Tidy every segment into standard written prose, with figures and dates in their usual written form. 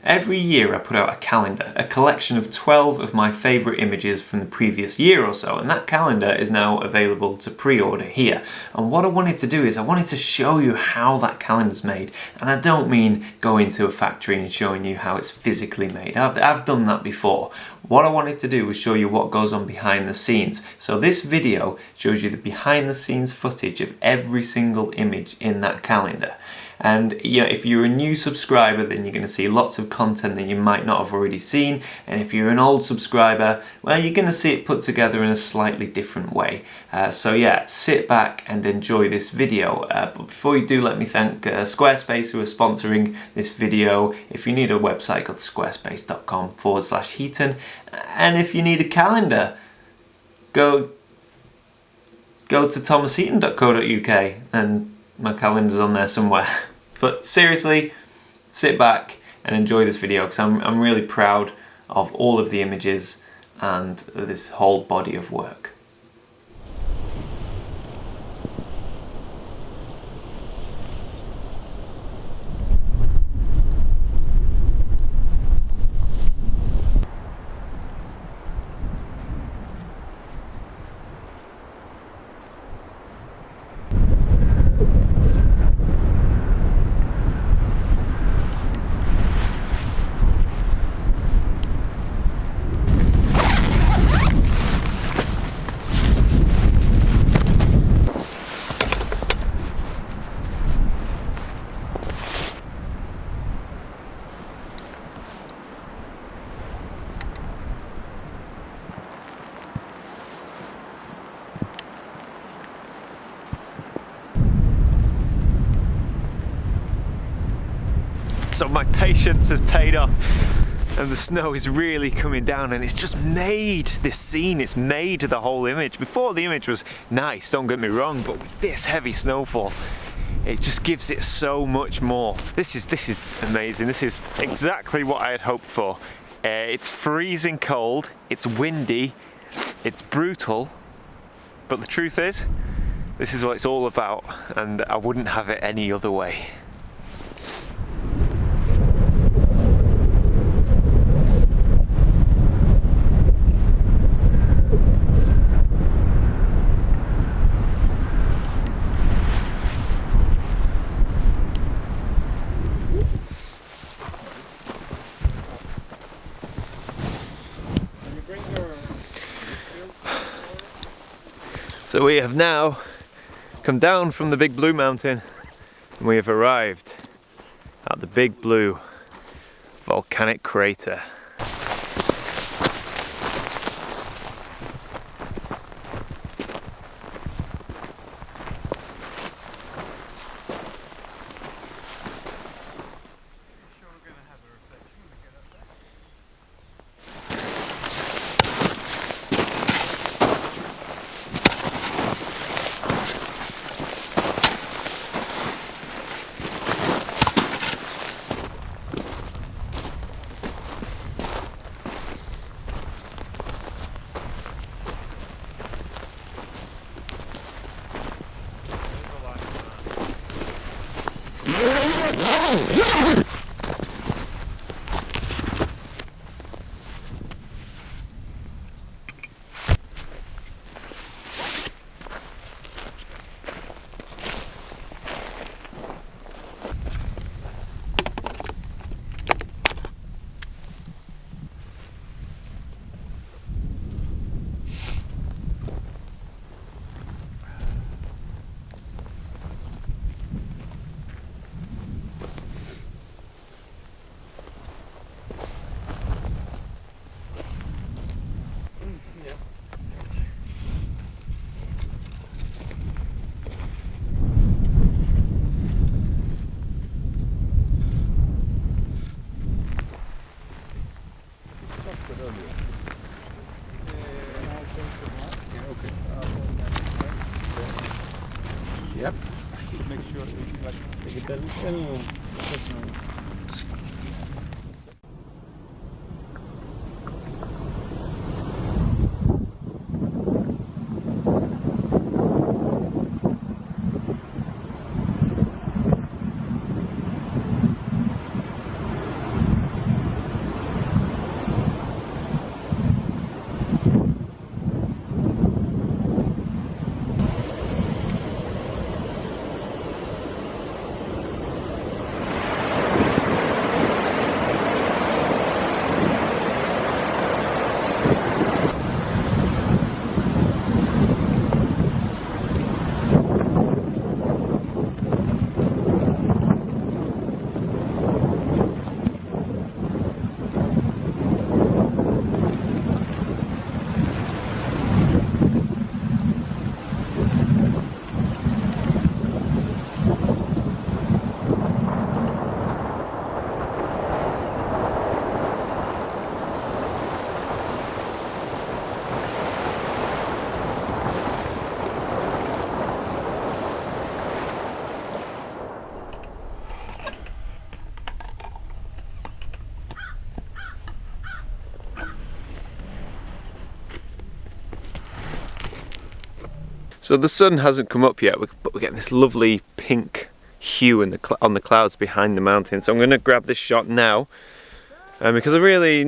Every year I put out a calendar, a collection of 12 of my favourite images from the previous year or so, and that calendar is now available to pre-order here. And what I wanted to do is I wanted to show you how that calendar's made, and I don't mean go into a factory and showing you how it's physically made. I've done that before. What I wanted to do was show you what goes on behind the scenes. So this video shows you the behind the scenes footage of every single image in that calendar. And you know, if you're a new subscriber, then you're going to see lots of content that you might not have already seen. And if you're an old subscriber, well, you're going to see it put together in a slightly different way. So yeah, sit back and enjoy this video. But before you do, let me thank Squarespace who are sponsoring this video. If you need a website, go to squarespace.com/Heaton. And if you need a calendar, go to thomasheaton.co.uk and my calendar's on there somewhere. But seriously, sit back and enjoy this video because I'm really proud of all of the images and this whole body of work. So my patience has paid off and the snow is really coming down, and it's just made this scene, it's made the whole image. Before, the image was nice, don't get me wrong, but with this heavy snowfall, it just gives it so much more. This is amazing. This is exactly what I had hoped for. It's freezing cold, it's windy, it's brutal, but the truth is, this is what it's all about, and I wouldn't have it any other way. So we have now come down from the Big Blue Mountain and we have arrived at the Big Blue volcanic crater. Yep. Make sure like a little. So the sun hasn't come up yet, but we're getting this lovely pink hue on the clouds behind the mountain. So I'm going to grab this shot now, because I really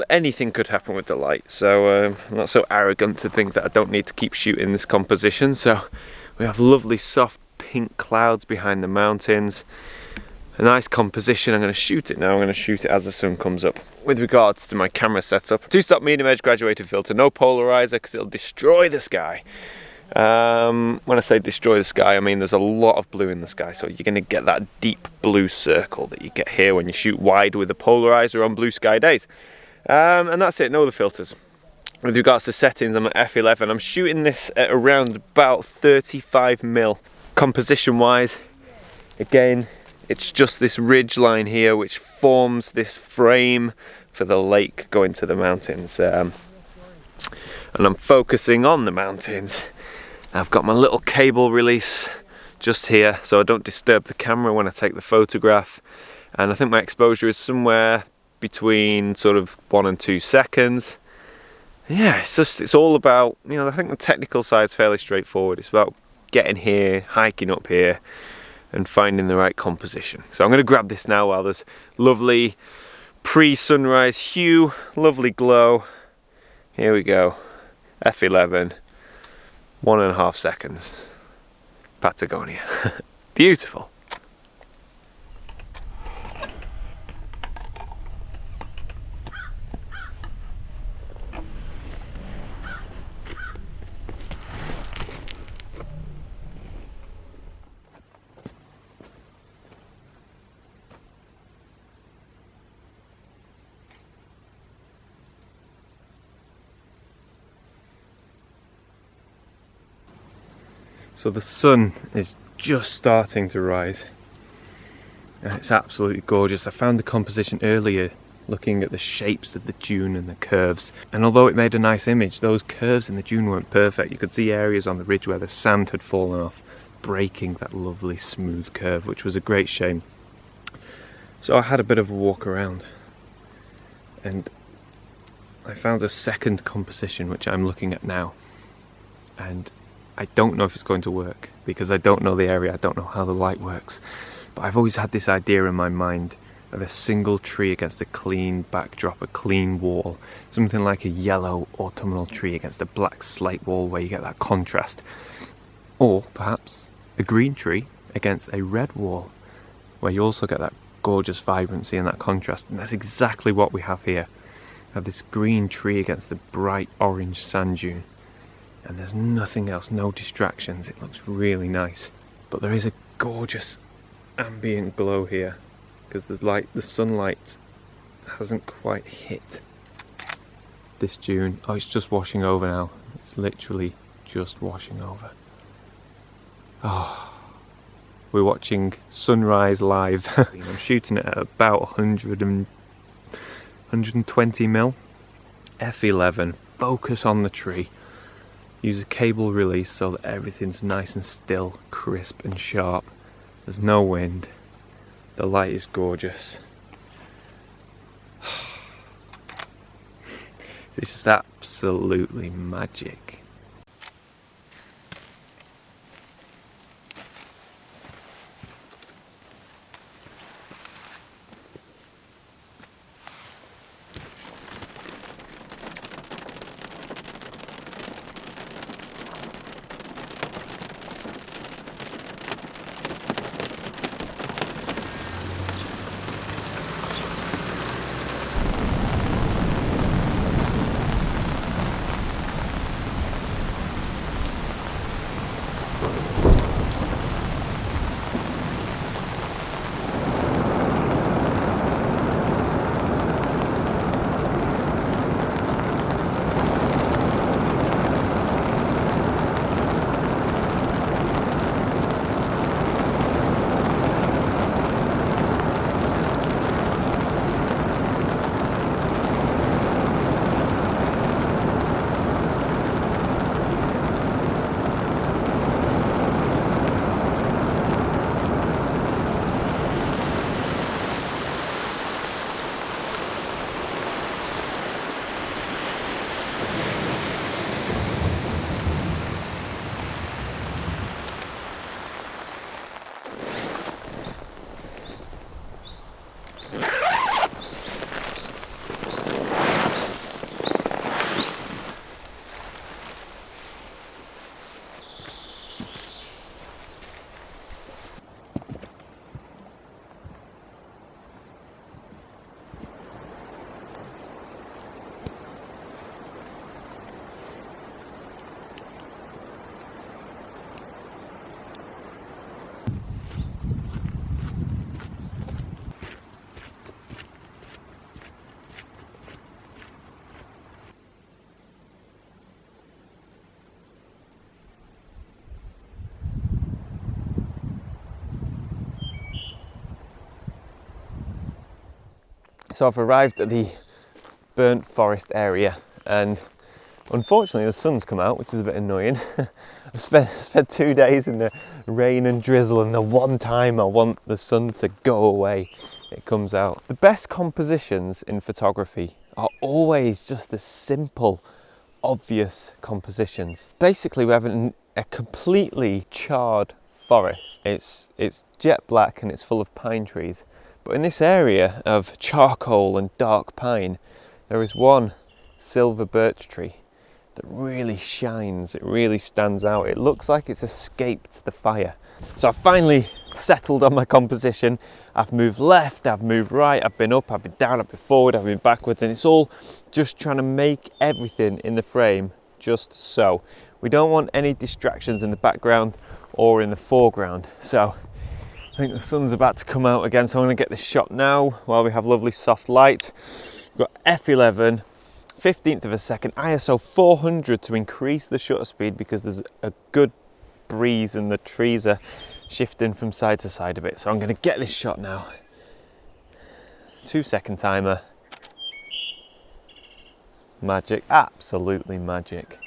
anything could happen with the light. So I'm not so arrogant to think that I don't need to keep shooting this composition. So we have lovely soft pink clouds behind the mountains. A nice composition. I'm going to shoot it now. I'm going to shoot it as the sun comes up. With regards to my camera setup, 2-stop medium edge graduated filter, no polarizer because it'll destroy the sky. When I say destroy the sky, I mean there's a lot of blue in the sky, so you're going to get that deep blue circle that you get here when you shoot wide with a polarizer on blue sky days. And that's it, no other filters. With regards to settings, I'm at f11. I'm shooting this at around about 35mm. Composition wise, again, it's just this ridge line here which forms this frame for the lake going to the mountains. And I'm focusing on the mountains. I've got my little cable release just here so I don't disturb the camera when I take the photograph. And I think my exposure is somewhere between sort of 1 and 2 seconds. Yeah, it's all about, I think the technical side's fairly straightforward. It's about getting here, hiking up here, and finding the right composition. So I'm going to grab this now while there's lovely pre-sunrise hue, lovely glow. Here we go, f11, 1.5 seconds, Patagonia. Beautiful. So the sun is just starting to rise and it's absolutely gorgeous. I found the composition earlier looking at the shapes of the dune and the curves, and although it made a nice image, those curves in the dune weren't perfect. You could see areas on the ridge where the sand had fallen off, breaking that lovely smooth curve, which was a great shame. So I had a bit of a walk around and I found a second composition which I'm looking at now, and I don't know if it's going to work because I don't know the area, I don't know how the light works. But I've always had this idea in my mind of a single tree against a clean backdrop, a clean wall. Something like a yellow autumnal tree against a black slate wall where you get that contrast. Or perhaps a green tree against a red wall where you also get that gorgeous vibrancy and that contrast. And that's exactly what we have here. We have this green tree against the bright orange sand dune. And there's nothing else, no distractions. It looks really nice. But there is a gorgeous ambient glow here because the sunlight hasn't quite hit this dune. Oh, it's just washing over now. It's literally just washing over. Oh, we're watching sunrise live. I'm shooting it at about 120mm, f11, focus on the tree. Use a cable release so that everything's nice and still, crisp and sharp. There's no wind. The light is gorgeous. It's just absolutely magic. So I've arrived at the burnt forest area, and unfortunately the sun's come out, which is a bit annoying. I've spent 2 days in the rain and drizzle, and the one time I want the sun to go away, it comes out. The best compositions in photography are always just the simple, obvious compositions. Basically, we have a completely charred forest. It's jet black and it's full of pine trees. But in this area of charcoal and dark pine, there is one silver birch tree that really shines, it really stands out. It looks like it's escaped the fire. So I've finally settled on my composition. I've moved left, I've moved right, I've been up, I've been down, I've been forward, I've been backwards, and it's all just trying to make everything in the frame just so. We don't want any distractions in the background or in the foreground. So I think the sun's about to come out again, so I'm going to get this shot now while we have lovely soft light. We've got f11, 15th of a second, ISO 400 to increase the shutter speed because there's a good breeze and the trees are shifting from side to side a bit. So I'm going to get this shot now. 2-second timer. Magic, absolutely magic.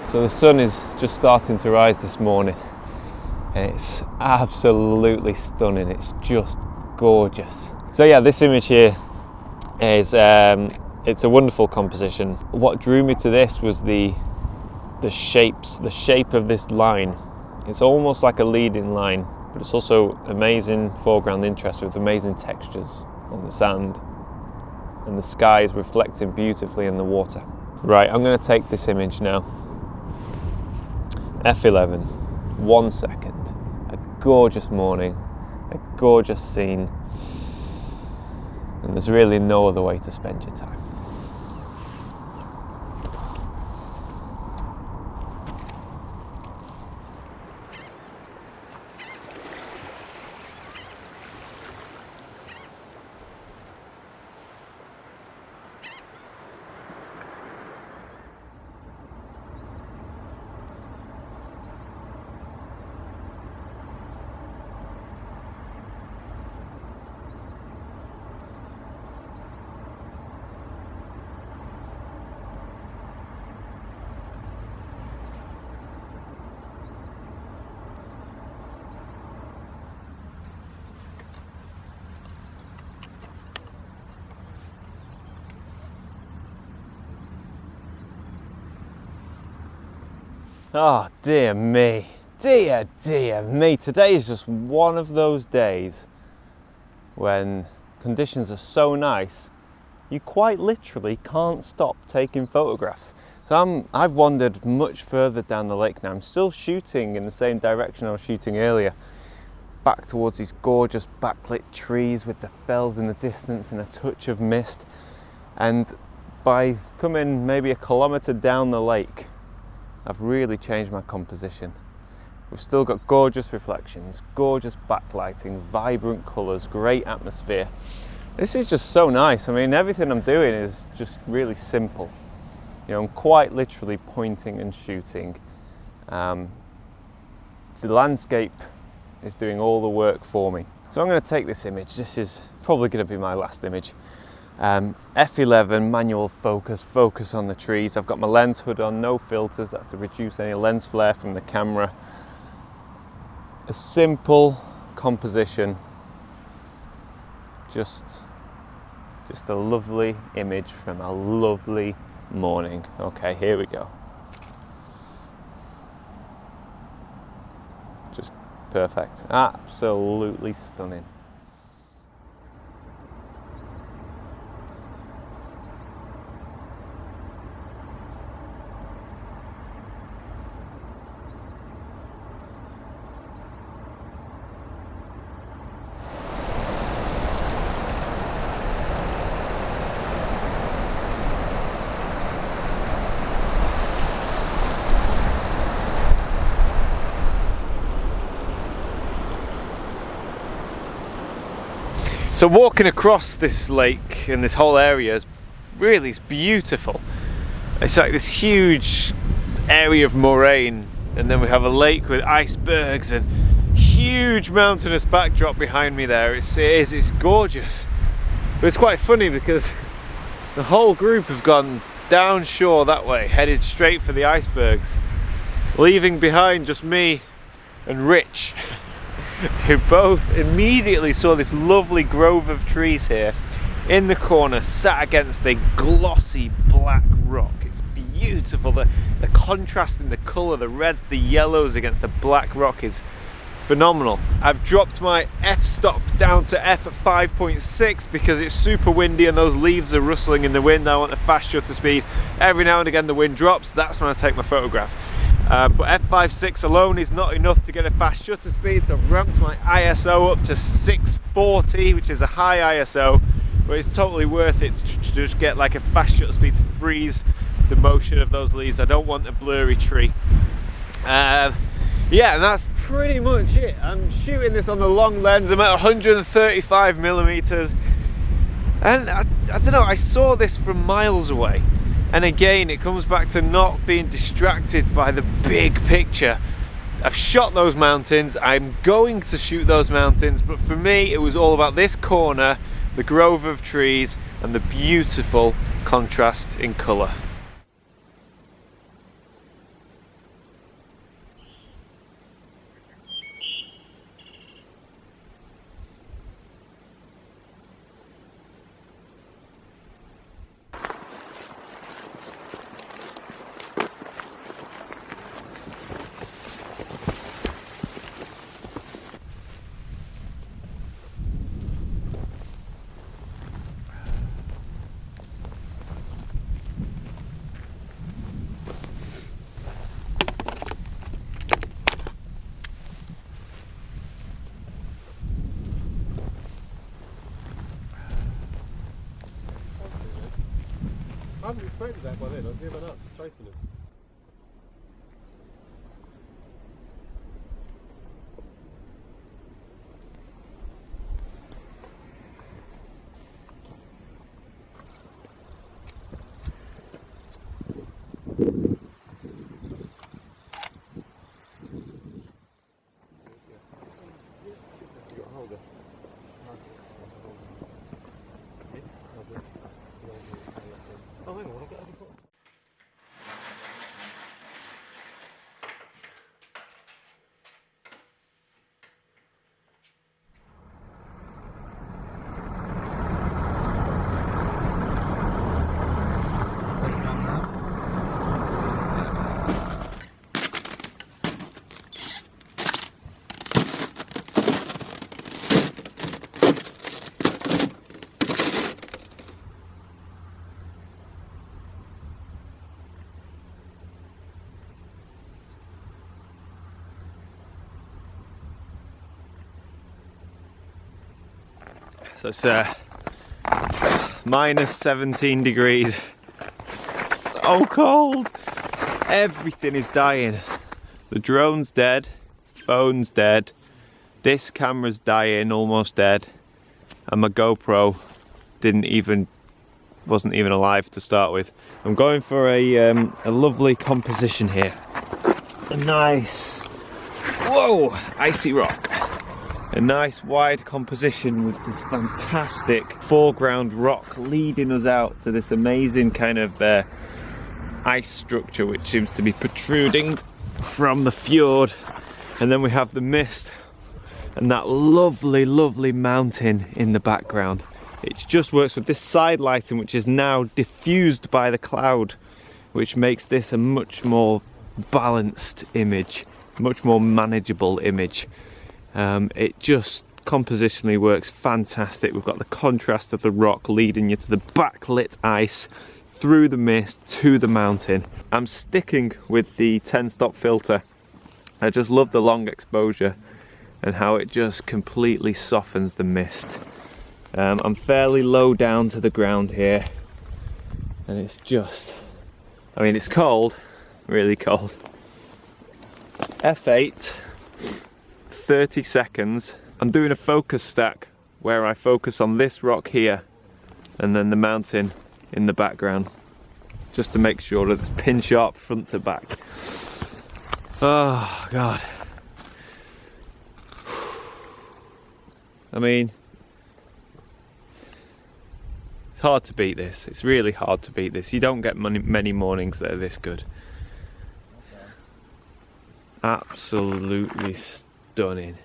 So the sun is just starting to rise this morning and it's absolutely stunning. It's just gorgeous. So yeah, this image here is it's a wonderful composition. What drew me to this was the shape of this line. It's almost like a leading line, but it's also amazing foreground interest with amazing textures on the sand, and the sky is reflecting beautifully in the water. Right, I'm going to take this image now. F11, 1 second, a gorgeous morning, a gorgeous scene, and there's really no other way to spend your time. Oh dear me, dear me. Today is just one of those days when conditions are so nice, you quite literally can't stop taking photographs. So I've wandered much further down the lake now. I'm still shooting in the same direction I was shooting earlier, back towards these gorgeous backlit trees with the fells in the distance and a touch of mist. And by coming maybe a kilometre down the lake, I've really changed my composition. We've still got gorgeous reflections, gorgeous backlighting, vibrant colours, great atmosphere. This is just so nice. I mean, everything I'm doing is just really simple. You know, I'm quite literally pointing and shooting. The landscape is doing all the work for me. So I'm going to take this image. This is probably going to be my last image. F11, manual focus on the trees. I've got my lens hood on, no filters, that's to reduce any lens flare from the camera. A simple composition, just a lovely image from a lovely morning. Okay, here we go. Just perfect. Absolutely stunning. So walking across this lake and this whole area is really, it's beautiful. It's like this huge area of moraine, and then we have a lake with icebergs and huge mountainous backdrop behind me there. It's gorgeous. But it's quite funny because the whole group have gone down shore that way, headed straight for the icebergs, leaving behind just me and Rich, who both immediately saw this lovely grove of trees here in the corner, sat against a glossy black rock. It's beautiful. The contrast in the colour, the reds, the yellows against the black rock is phenomenal. I've dropped my f-stop down to f at 5.6 because it's super windy and those leaves are rustling in the wind. I want a fast shutter speed. Every now and again the wind drops, that's when I take my photograph. But f5.6 alone is not enough to get a fast shutter speed, so I've ramped my ISO up to 640, which is a high ISO, but it's totally worth it to just get like a fast shutter speed to freeze the motion of those leaves. I don't want a blurry tree. Yeah, and that's pretty much it. I'm shooting this on the long lens. I'm at 135mm, and I don't know, I saw this from miles away. And again, it comes back to not being distracted by the big picture. I've shot those mountains, I'm going to shoot those mountains, but for me it was all about this corner, the grove of trees, and the beautiful contrast in colour. I haven't expected that by then. I've given up chasing him. Oh, hang on, I'll get over. So it's minus 17 degrees. So cold. Everything is dying. The drone's dead, phone's dead, this camera's dying, almost dead, and my GoPro wasn't even alive to start with. I'm going for a lovely composition here. A nice, whoa, icy rock. A nice wide composition with this fantastic foreground rock leading us out to this amazing kind of ice structure which seems to be protruding from the fjord, and then we have the mist and that lovely, lovely mountain in the background. It just works with this side lighting, which is now diffused by the cloud, which makes this a much more balanced image, much more manageable image. It just compositionally works fantastic. We've got the contrast of the rock leading you to the backlit ice, through the mist to the mountain. I'm sticking with the 10-stop filter. I just love the long exposure and how it just completely softens the mist. I'm fairly low down to the ground here, and it's just, I mean, it's cold, really cold. F8, 30 seconds. I'm doing a focus stack where I focus on this rock here and then the mountain in the background, just to make sure that it's pin sharp front to back. Oh God. I mean, it's hard to beat this. It's really hard to beat this. You don't get many mornings that are this good. Absolutely stunning.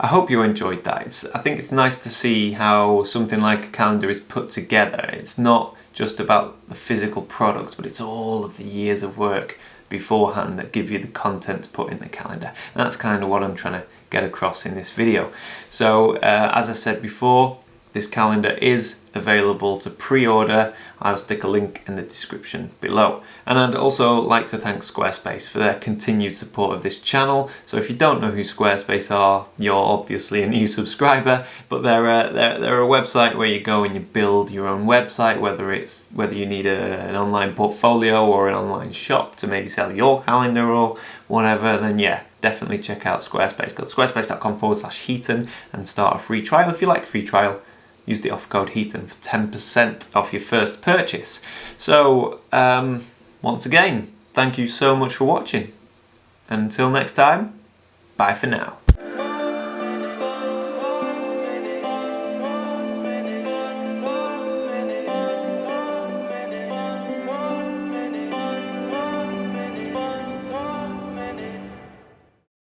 I hope you enjoyed that. I think it's nice to see how something like a calendar is put together. It's not just about the physical product, but it's all of the years of work beforehand that give you the content to put in the calendar. And that's kind of what I'm trying to get across in this video. So as I said before, this calendar is available to pre-order. I'll stick a link in the description below. And I'd also like to thank Squarespace for their continued support of this channel. So if you don't know who Squarespace are, you're obviously a new subscriber, but they're a website where you go and you build your own website, whether you need an online portfolio or an online shop to maybe sell your calendar or whatever, then yeah, definitely check out Squarespace. Go to squarespace.com/Heaton and start a free trial. If you like free trial, use the offer code Heaton for 10% off your first purchase. So, once again, thank you so much for watching. And until next time, bye for now.